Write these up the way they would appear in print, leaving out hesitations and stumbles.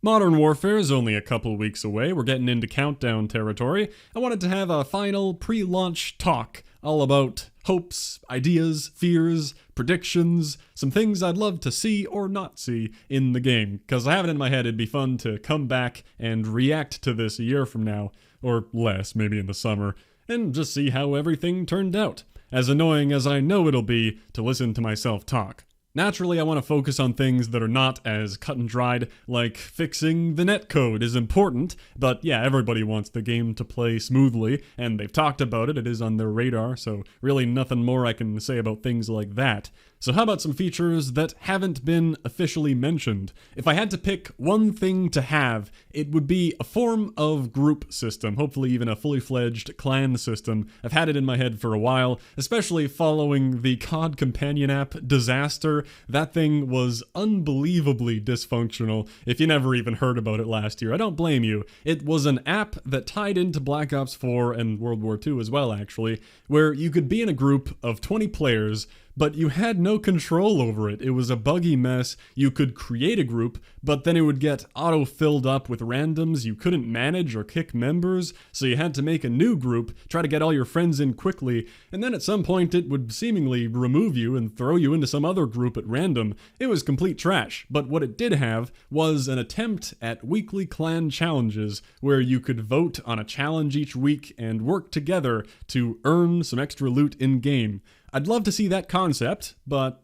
Modern Warfare is only a couple weeks away. We're getting into countdown territory. I wanted to have a final pre-launch talk all about hopes, ideas, fears, predictions, some things I'd love to see or not see in the game, because I have it in my head it'd be fun to come back and react to this a year from now, or less, maybe in the summer, and just see how everything turned out, as annoying as I know it'll be to listen to myself talk. Naturally, I want to focus on things that are not as cut and dried, like fixing the netcode is important, but yeah, everybody wants the game to play smoothly, and they've talked about it, it is on their radar, so really nothing more I can say about things like that. So how about some features that haven't been officially mentioned? If I had to pick one thing to have, it would be a form of group system, hopefully even a fully fledged clan system. I've had it in my head for a while, especially following the COD companion app disaster. That thing was unbelievably dysfunctional. If you never even heard about it last year, I don't blame you. It was an app that tied into Black Ops 4 and World War II as well, actually, where you could be in a group of 20 players, but you had no control over it. It was a buggy mess. You could create a group, but then it would get auto-filled up with randoms. You couldn't manage or kick members, so you had to make a new group, try to get all your friends in quickly, and then at some point it would seemingly remove you and throw you into some other group at random. It was complete trash, but what it did have was an attempt at weekly clan challenges, where you could vote on a challenge each week and work together to earn some extra loot in-game. I'd love to see that concept, but,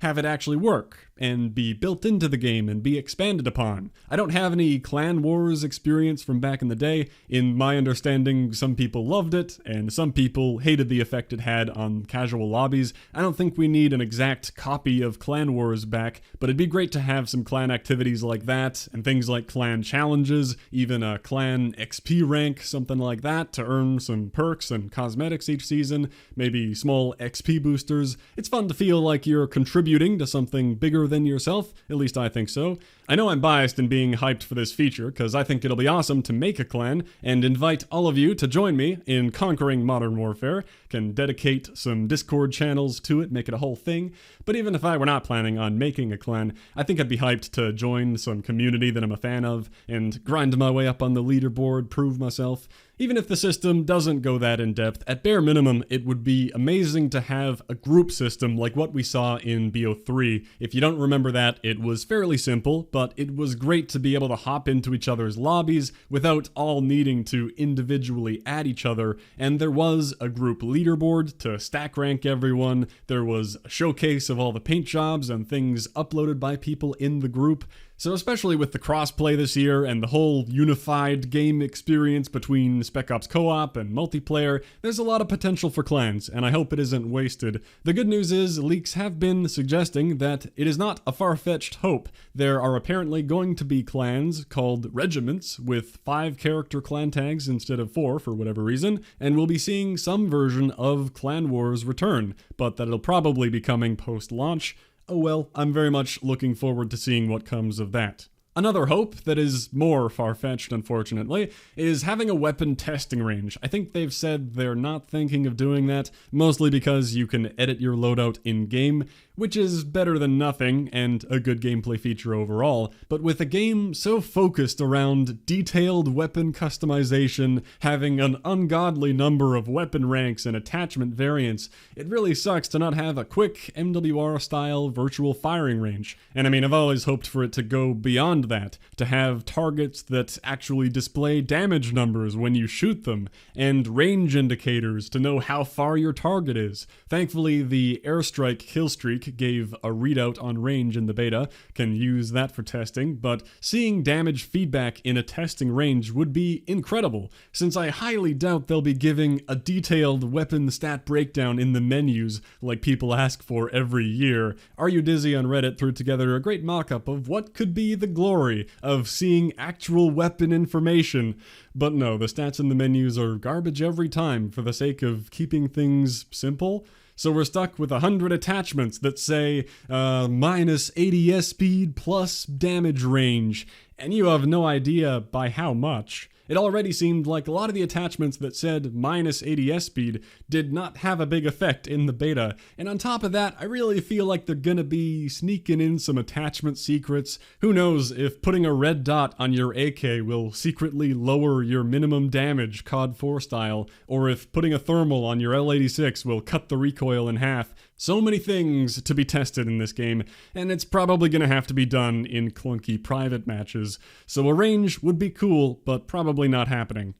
have it actually work and be built into the game and be expanded upon. I don't have any Clan Wars experience from back in the day. In my understanding, some people loved it, and some people hated the effect it had on casual lobbies. I don't think we need an exact copy of Clan Wars back, but it'd be great to have some clan activities like that, and things like clan challenges, even a clan XP rank, something like that, to earn some perks and cosmetics each season, maybe small XP boosters. It's fun to feel like you're contributing to something bigger than yourself, at least I think so. I know I'm biased in being hyped for this feature, because I think it'll be awesome to make a clan and invite all of you to join me in conquering Modern Warfare. Can dedicate some Discord channels to it, make it a whole thing. But even if I were not planning on making a clan, I think I'd be hyped to join some community that I'm a fan of and grind my way up on the leaderboard, prove myself. Even if the system doesn't go that in-depth, at bare minimum, it would be amazing to have a group system like what we saw in BO3. If you don't remember that, it was fairly simple, but it was great to be able to hop into each other's lobbies without all needing to individually add each other, and there was a group leaderboard to stack rank everyone, there was a showcase of all the paint jobs and things uploaded by people in the group. So especially with the crossplay this year and the whole unified game experience between Spec Ops co-op and multiplayer, there's a lot of potential for clans, and I hope it isn't wasted. The good news is, leaks have been suggesting that it is not a far-fetched hope. There are apparently going to be clans called regiments with 5-character clan tags instead of 4 for whatever reason, and we'll be seeing some version of Clan Wars return, but that it'll probably be coming post-launch. Oh well, I'm very much looking forward to seeing what comes of that. Another hope that is more far-fetched, unfortunately, is having a weapon testing range. I think they've said they're not thinking of doing that, mostly because you can edit your loadout in-game, which is better than nothing and a good gameplay feature overall, but with a game so focused around detailed weapon customization, having an ungodly number of weapon ranks and attachment variants, it really sucks to not have a quick MWR-style virtual firing range. And I mean, I've always hoped for it to go beyond that, to have targets that actually display damage numbers when you shoot them, and range indicators to know how far your target is. Thankfully, the airstrike killstreak gave a readout on range in the beta, can use that for testing, but seeing damage feedback in a testing range would be incredible, since I highly doubt they'll be giving a detailed weapon stat breakdown in the menus like people ask for every year. Are You Dizzy on Reddit threw together a great mock-up of what could be the glory of seeing actual weapon information, but no, the stats in the menus are garbage every time for the sake of keeping things simple. So we're stuck with 100 attachments that say minus ADS speed plus damage range, and you have no idea by how much. It already seemed like a lot of the attachments that said minus ADS speed did not have a big effect in the beta, and on top of that, I really feel like they're gonna be sneaking in some attachment secrets. Who knows if putting a red dot on your AK will secretly lower your minimum damage COD 4 style, or if putting a thermal on your L86 will cut the recoil in half. So many things to be tested in this game, and it's probably going to have to be done in clunky private matches. So a range would be cool, but probably not happening.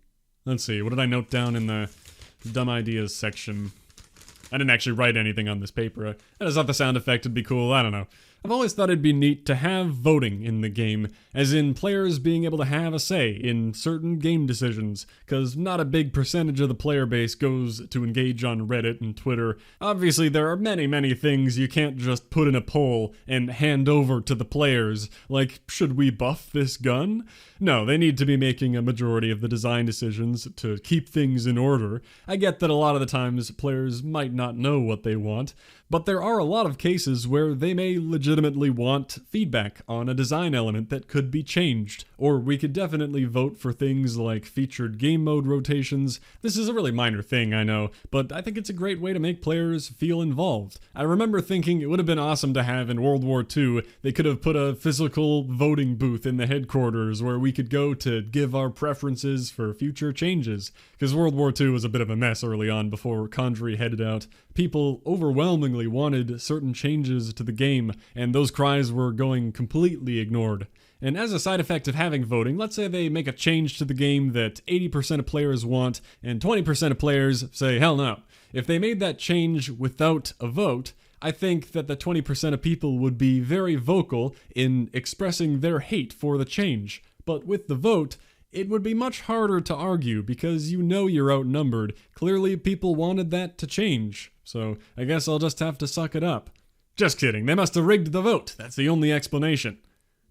Let's see, what did I note down in the dumb ideas section? I didn't actually write anything on this paper. I just thought the sound effect would be cool, I don't know. I've always thought it'd be neat to have voting in the game, as in players being able to have a say in certain game decisions, because not a big percentage of the player base goes to engage on Reddit and Twitter. Obviously, there are many things you can't just put in a poll and hand over to the players, like, should we buff this gun? No, they need to be making a majority of the design decisions to keep things in order. I get that a lot of the times players might not know what they want, but there are a lot of cases where they may legitimately want feedback on a design element that could be changed, or we could definitely vote for things like featured game mode rotations. This is a really minor thing, I know, but I think it's a great way to make players feel involved. I remember thinking it would have been awesome to have in World War II, they could have put a physical voting booth in the headquarters where we could go to give our preferences for future changes, because World War II was a bit of a mess early on before Condrey headed out. People overwhelmingly wanted certain changes to the game, and those cries were going completely ignored. And as a side effect of having voting, let's say they make a change to the game that 80% of players want, and 20% of players say, hell no. If they made that change without a vote, I think that the 20% of people would be very vocal in expressing their hate for the change. But with the vote, it would be much harder to argue because you know you're outnumbered. Clearly, people wanted that to change. So I guess I'll just have to suck it up. Just kidding, they must have rigged the vote. That's the only explanation.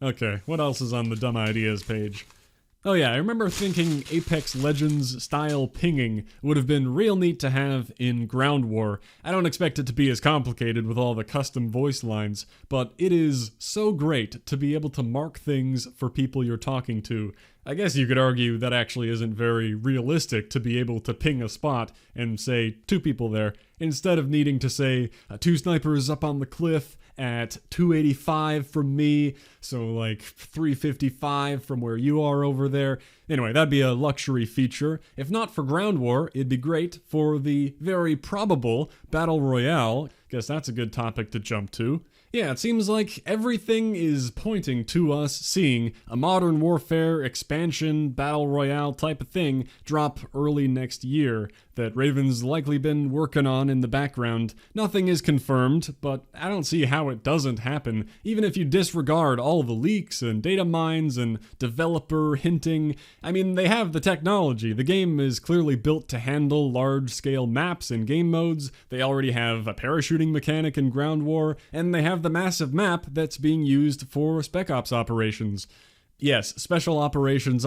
Okay, what else is on the dumb ideas page? Oh yeah, I remember thinking Apex Legends style pinging would have been real neat to have in Ground War. I don't expect it to be as complicated with all the custom voice lines, but it is so great to be able to mark things for people you're talking to. I guess you could argue that actually isn't very realistic to be able to ping a spot and say 2 people there, instead of needing to say 2 snipers up on the cliff at 285 from me, so like 355 from where you are over there. Anyway, that'd be a luxury feature. If not for Ground War, it'd be great for the very probable Battle Royale. Guess that's a good topic to jump to. Yeah, it seems like everything is pointing to us seeing a Modern Warfare expansion, Battle Royale type of thing drop early next year that Raven's likely been working on in the background. Nothing is confirmed, but I don't see how it doesn't happen, even if you disregard all the leaks and data mines and developer hinting. I mean, they have the technology. The game is clearly built to handle large-scale maps and game modes. They already have a parachuting mechanic in Ground War, and they have the massive map that's being used for Spec Ops operations. Yes, special operations.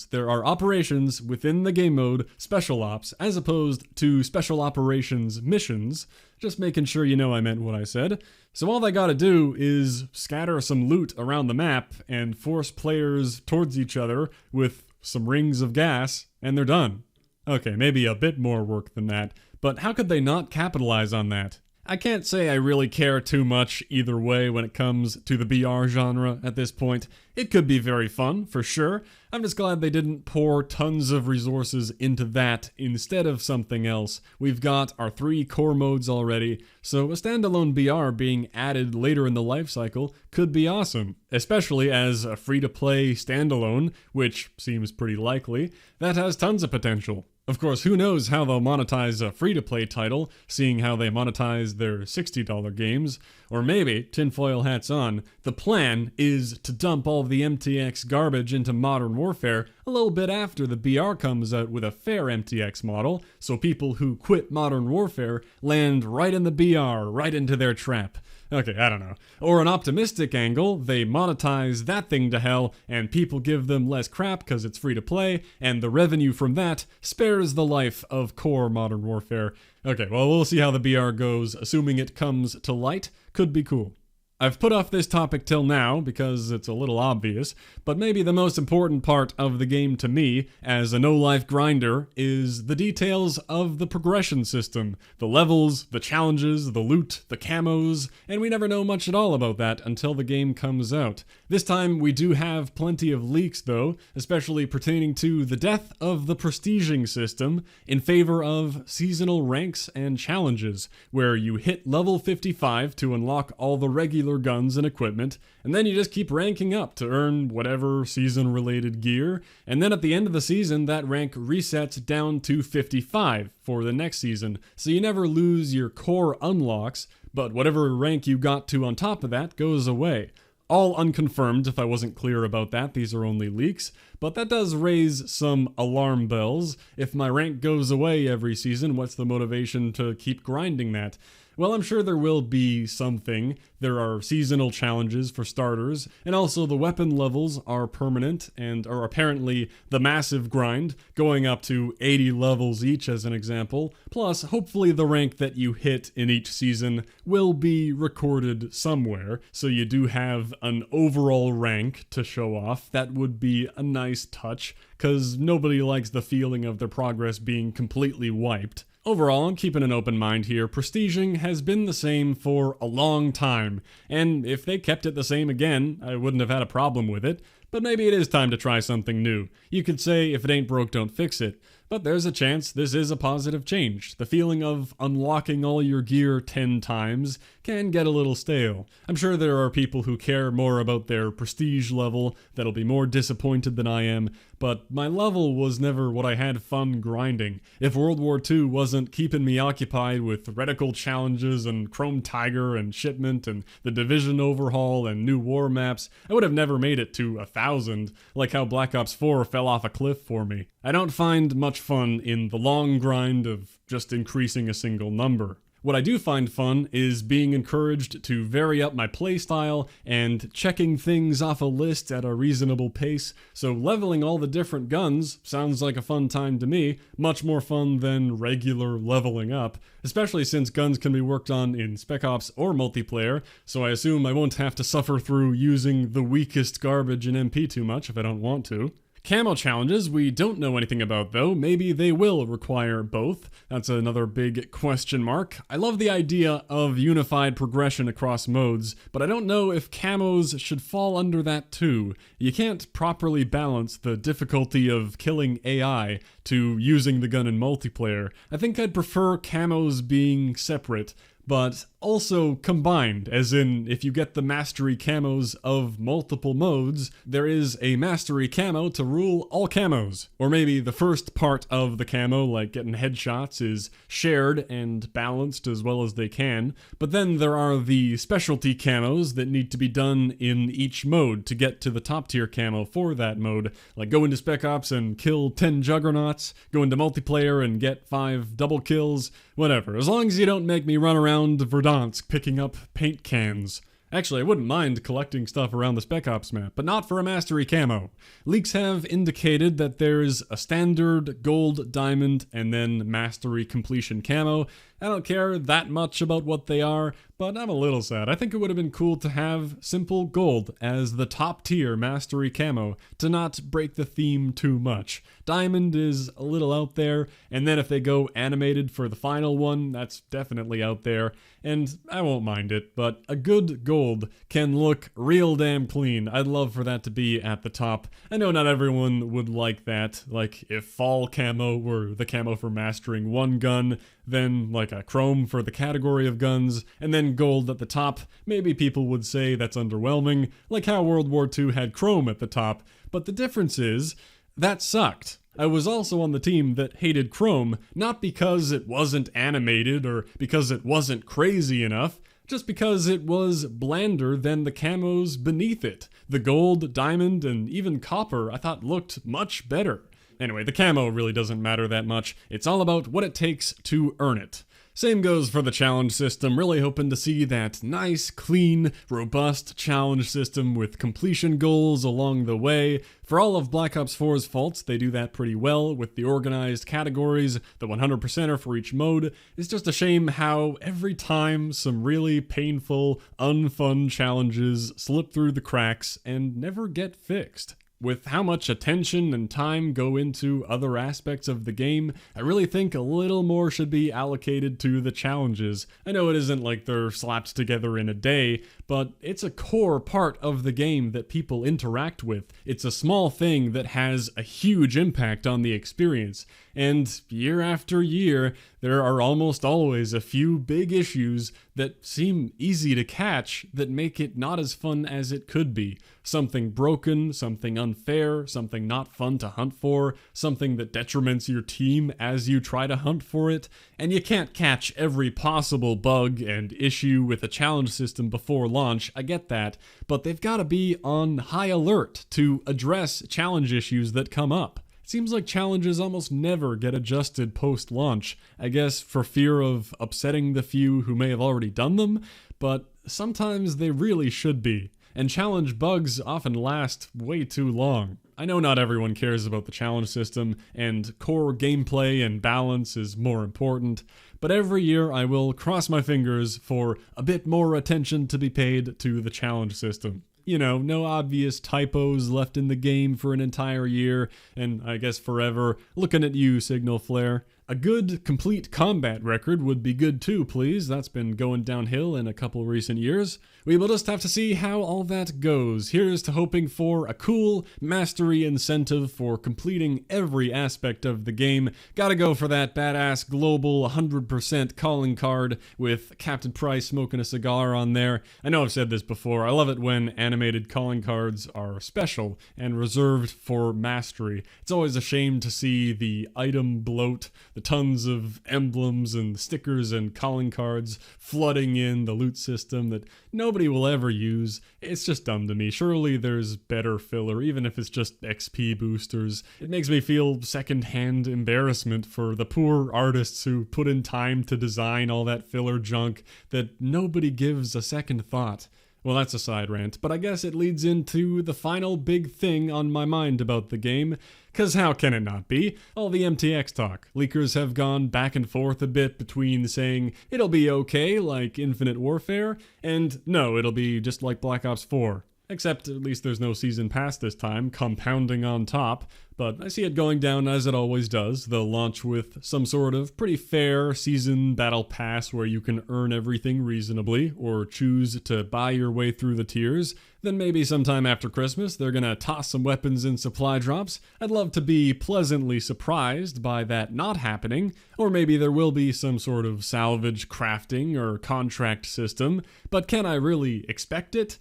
There are operations within the game mode, special ops, as opposed to special operations missions. Just making sure you know I meant what I said. So all they gotta do is scatter some loot around the map and force players towards each other with some rings of gas, and they're done. Okay, maybe a bit more work than that, but how could they not capitalize on that? I can't say I really care too much either way when it comes to the BR genre at this point. It could be very fun, for sure. I'm just glad they didn't pour tons of resources into that instead of something else. We've got our 3 core modes already, so a standalone BR being added later in the life cycle could be awesome, especially as a free-to-play standalone, which seems pretty likely. That has tons of potential. Of course, who knows how they'll monetize a free-to-play title, seeing how they monetize their $60 games. Or maybe, tinfoil hats on, the plan is to dump all the MTX garbage into Modern Warfare a little bit after the BR comes out with a fair MTX model, so people who quit Modern Warfare land right in the BR, right into their trap. Okay, I don't know. Or an optimistic angle, they monetize that thing to hell, and people give them less crap because it's free to play, and the revenue from that spares the life of core Modern Warfare. Okay, well, we'll see how the BR goes, assuming it comes to light. Could be cool. I've put off this topic till now because it's a little obvious, but maybe the most important part of the game to me, as a no-life grinder, is the details of the progression system. The levels, the challenges, the loot, the camos, and we never know much at all about that until the game comes out. This time we do have plenty of leaks though, especially pertaining to the death of the prestiging system in favor of seasonal ranks and challenges, where you hit level 55 to unlock all the regular guns and equipment, and then you just keep ranking up to earn whatever season-related gear, and then at the end of the season, that rank resets down to 55 for the next season, so you never lose your core unlocks, but whatever rank you got to on top of that goes away. All unconfirmed, if I wasn't clear about that, these are only leaks, but that does raise some alarm bells. If my rank goes away every season, what's the motivation to keep grinding that? Well, I'm sure there will be something. There are seasonal challenges for starters, and also the weapon levels are permanent and are apparently the massive grind, going up to 80 levels each as an example. Plus, hopefully the rank that you hit in each season will be recorded somewhere, so you do have an overall rank to show off. That would be a nice touch, because nobody likes the feeling of their progress being completely wiped. Overall, I'm keeping an open mind here. Prestiging has been the same for a long time, and if they kept it the same again, I wouldn't have had a problem with it, but maybe it is time to try something new. You could say, if it ain't broke, don't fix it, but there's a chance this is a positive change. The feeling of unlocking all your gear 10 times can get a little stale. I'm sure there are people who care more about their prestige level that'll be more disappointed than I am, but my level was never what I had fun grinding. If World War II wasn't keeping me occupied with reticle challenges and Chrome Tiger and Shipment and the Division overhaul and new war maps, I would have never made it to 1,000, like how Black Ops 4 fell off a cliff for me. I don't find much fun in the long grind of just increasing a single number. What I do find fun is being encouraged to vary up my playstyle and checking things off a list at a reasonable pace, so leveling all the different guns sounds like a fun time to me, much more fun than regular leveling up, especially since guns can be worked on in Spec Ops or multiplayer, so I assume I won't have to suffer through using the weakest garbage in MP too much if I don't want to. Camo challenges we don't know anything about though, maybe they will require both. That's another big question mark. I love the idea of unified progression across modes, but I don't know if camos should fall under that too. You can't properly balance the difficulty of killing AI to using the gun in multiplayer. I think I'd prefer camos being separate, but also combined, as in, if you get the mastery camos of multiple modes, there is a mastery camo to rule all camos. Or maybe the first part of the camo, like getting headshots, is shared and balanced as well as they can, but then there are the specialty camos that need to be done in each mode to get to the top tier camo for that mode, like go into Spec Ops and kill 10 juggernauts, go into multiplayer and get 5 double kills, whatever. As long as you don't make me run around Verdansk picking up paint cans. Actually, I wouldn't mind collecting stuff around the Spec Ops map, but not for a mastery camo. Leaks have indicated that there's a standard, gold, diamond, and then mastery completion camo. I don't care that much about what they are, but I'm a little sad. I think it would have been cool to have simple gold as the top tier mastery camo, to not break the theme too much. Diamond is a little out there, and then if they go animated for the final one, that's definitely out there, and I won't mind it, but a good gold can look real damn clean. I'd love for that to be at the top. I know not everyone would like that, like if fall camo were the camo for mastering one gun, then like a chrome for the category of guns, and then gold at the top. Maybe people would say that's underwhelming, like how World War II had chrome at the top, but the difference is, that sucked. I was also on the team that hated chrome, not because it wasn't animated or because it wasn't crazy enough, just because it was blander than the camos beneath it. The gold, diamond, and even copper I thought looked much better. Anyway, the camo really doesn't matter that much. It's all about what it takes to earn it. Same goes for the challenge system, really hoping to see that nice, clean, robust challenge system with completion goals along the way. For all of Black Ops 4's faults, they do that pretty well with the organized categories, the 100%er for each mode. It's just a shame how every time some really painful, unfun challenges slip through the cracks and never get fixed. With how much attention and time go into other aspects of the game, I really think a little more should be allocated to the challenges. I know it isn't like they're slapped together in a day, but it's a core part of the game that people interact with. It's a small thing that has a huge impact on the experience. And year after year, there are almost always a few big issues that seem easy to catch that make it not as fun as it could be. Something broken, something unfair, something not fun to hunt for, something that detriments your team as you try to hunt for it. And you can't catch every possible bug and issue with a challenge system before launch, I get that, but they've got to be on high alert to address challenge issues that come up. Seems like challenges almost never get adjusted post-launch, I guess for fear of upsetting the few who may have already done them, but sometimes they really should be. And challenge bugs often last way too long. I know not everyone cares about the challenge system, and core gameplay and balance is more important, but every year I will cross my fingers for a bit more attention to be paid to the challenge system. You know, no obvious typos left in the game for an entire year, and I guess forever. Looking at you, Signal Flare. A good, complete combat record would be good too, please. That's been going downhill in a couple recent years. We will just have to see how all that goes. Here's to hoping for a cool mastery incentive for completing every aspect of the game. Gotta go for that badass global 100% calling card with Captain Price smoking a cigar on there. I know I've said this before, I love it when animated calling cards are special and reserved for mastery. It's always a shame to see the item bloat, the tons of emblems and stickers and calling cards flooding in the loot system that nobody will ever use. It's just dumb to me. Surely there's better filler, even if it's just XP boosters. It makes me feel secondhand embarrassment for the poor artists who put in time to design all that filler junk that nobody gives a second thought. Well, that's a side rant, but I guess it leads into the final big thing on my mind about the game, cause how can it not be? All the MTX talk. Leakers have gone back and forth a bit between saying it'll be okay like Infinite Warfare, and no, it'll be just like Black Ops 4. Except at least there's no season pass this time, compounding on top. But I see it going down as it always does. They'll launch with some sort of pretty fair season battle pass where you can earn everything reasonably, or choose to buy your way through the tiers. Then maybe sometime after Christmas, they're gonna toss some weapons in supply drops. I'd love to be pleasantly surprised by that not happening, or maybe there will be some sort of salvage crafting or contract system. But can I really expect it?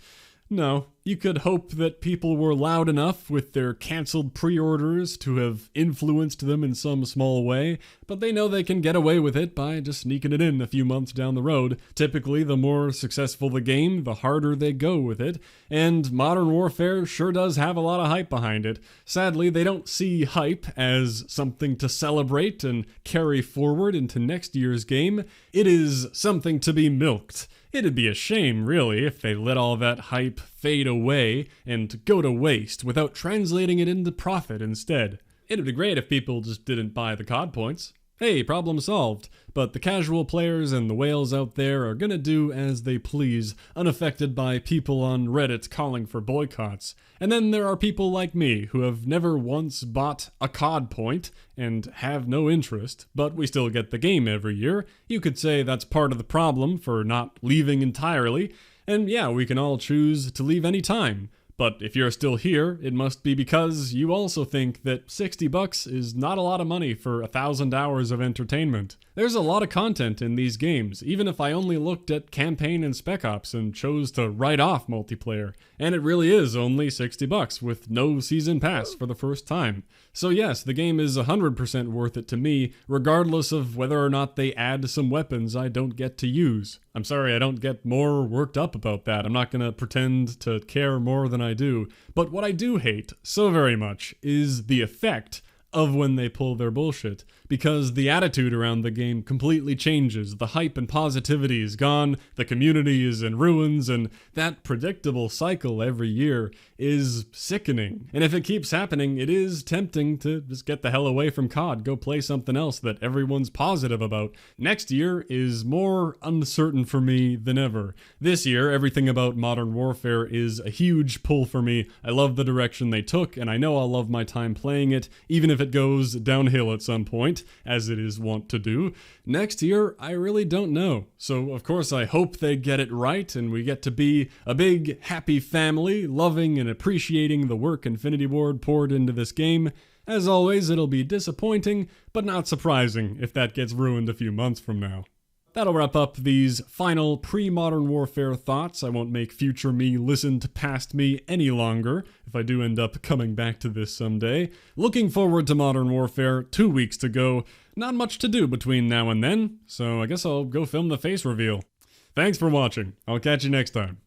No, you could hope that people were loud enough with their cancelled pre-orders to have influenced them in some small way, but they know they can get away with it by just sneaking it in a few months down the road. Typically, the more successful the game, the harder they go with it, and Modern Warfare sure does have a lot of hype behind it. Sadly, they don't see hype as something to celebrate and carry forward into next year's game. It is something to be milked. It'd be a shame, really, if they let all that hype fade away and go to waste without translating it into profit instead. It'd be great if people just didn't buy the COD points. Hey, problem solved. But the casual players and the whales out there are gonna do as they please, unaffected by people on Reddit calling for boycotts. And then there are people like me who have never once bought a COD point and have no interest, but we still get the game every year. You could say that's part of the problem for not leaving entirely. And yeah, we can all choose to leave any time. But if you're still here, it must be because you also think that $60 is not a lot of money for 1,000 hours of entertainment. There's a lot of content in these games, even if I only looked at campaign and spec ops and chose to write off multiplayer. And it really is only $60 with no season pass for the first time. So yes, the game is 100% worth it to me, regardless of whether or not they add some weapons I don't get to use. I'm sorry I don't get more worked up about that. I'm not gonna pretend to care more than I do. But what I do hate so very much is the effect of when they pull their bullshit, because the attitude around the game completely changes. The hype and positivity is gone, the community is in ruins, and that predictable cycle every year is sickening. And if it keeps happening, it is tempting to just get the hell away from COD, go play something else that everyone's positive about. Next year is more uncertain for me than ever. This year, everything about Modern Warfare is a huge pull for me. I love the direction they took, and I know I'll love my time playing it, even if it goes downhill at some point, as it is wont to do. Next year, I really don't know. So, of course, I hope they get it right, and we get to be a big, happy family, loving and appreciating the work Infinity Ward poured into this game. As always, it'll be disappointing, but not surprising if that gets ruined a few months from now. That'll wrap up these final pre-Modern Warfare thoughts. I won't make future me listen to past me any longer, if I do end up coming back to this someday. Looking forward to Modern Warfare, 2 weeks to go. Not much to do between now and then, so I guess I'll go film the face reveal. Thanks for watching. I'll catch you next time.